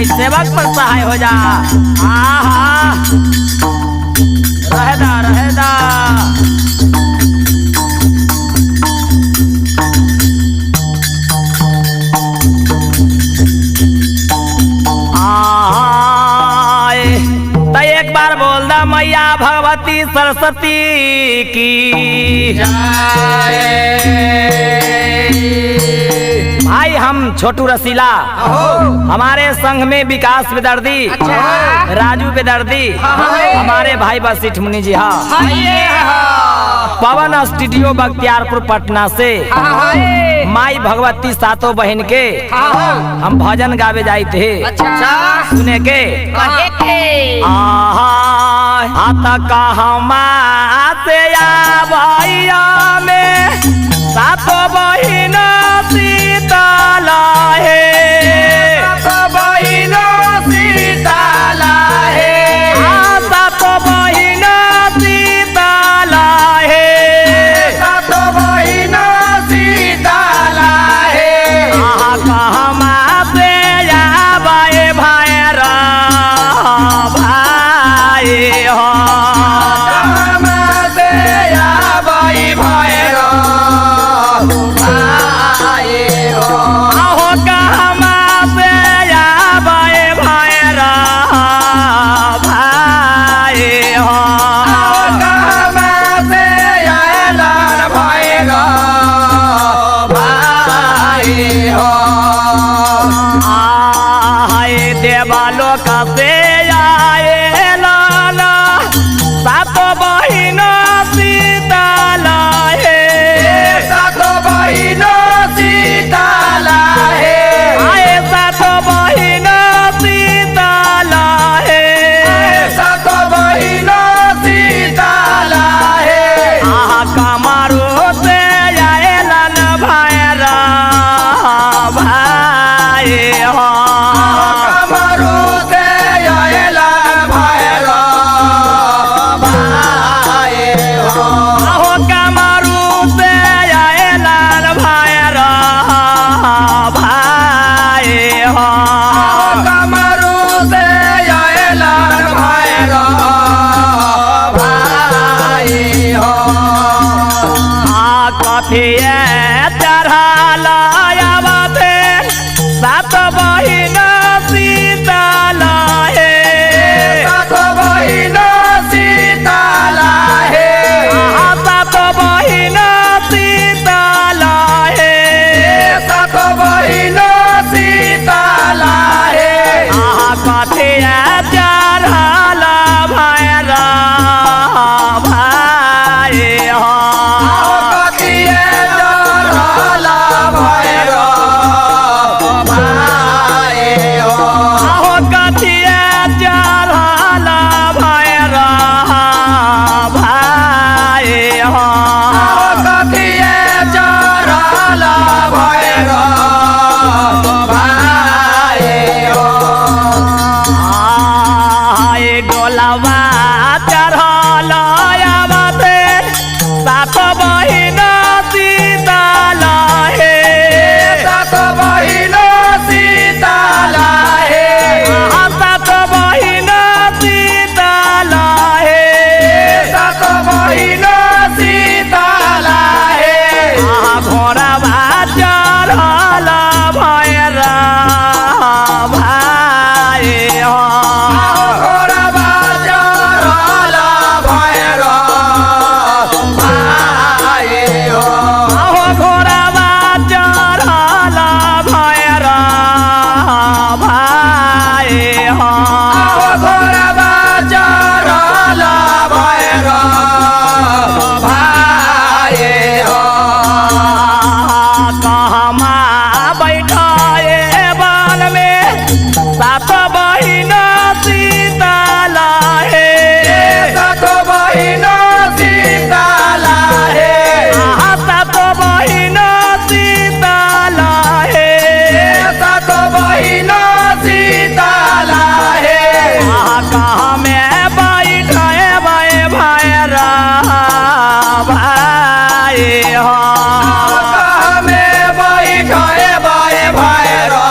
भाई सेवक पर सहाय हो जा। आहा रहेदा रहेदा तो एक बार बोल दा मैया भगवती सरस्वती की जय। भाई हम छोटू रसीला, हमारे संघ में विकास बेदर्दी, राजू बेदर्दी, हमारे भाई वशिष्ठ मुनि जी। पवन स्टूडियो बख्तियारपुर पटना से माई भगवती सातों बहन के हम भजन गावे जाए थे सुने के। आता कहमा से भैया में सातों बहन सीताला है, सातों बहन सीताला है, सातों बहन सीताला है, सातों बहन सीताला है। कहमा से आवे भैरा भाई हो, कहमा से आवे भैरा भाई हो, आहो कहमा से आवे भैरा भाई हो। कहमा से आयलान भैरा भाई हो। हाय देवालोक से आए लाला सातों बहिन सीताला है, सातों बहन सीताला है, आए सातों बहिन सीताला है, सातों बहन सीताला है। आहा कमारो से आए लाल भैरा भाई हो, कमरू से आयलान भैरा भाई हो, आहो कमारू से आए लाल भैरा भाई हो। कमरू से आयलान भैरा भाई हो। कथिए चढ़ाला आवते सात बहिन सीताला है, सातों बहन सीताला है, सात बहिन सीताला है, सातों बहन सीताला है। कथिए चढ़ाला भैरा भाई हो, कथिए चढ़ला भैरा भाई हो, आहो कथिए चढ़ाला भैरा भाई हो। कथिए चढ़ला भैरा भाई हो। आए डोलावा चढ़ल आवते सात बहिन सीताला है, सातों बहन सीताला है, सात बहिन सीताला है, सातों बहन सीताला है। घोड़ावा चढ़ल भैरा भाई हो, घोड़ावा चढ़ला भैरा भाई हो, आहो घोड़ावा चढ़ल भैरा भाई हो। घोड़ावा चढ़ला भैरा भाई हो। कहमा बैठाए बन में सात बहिन सीताला है, सातों बहन सीताला है, सात बहिन सीताला है, सातों बहन सीताला है। कहाँ में बैठाए भैरा भाई हो, में बैठाए भैरा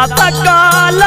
सकल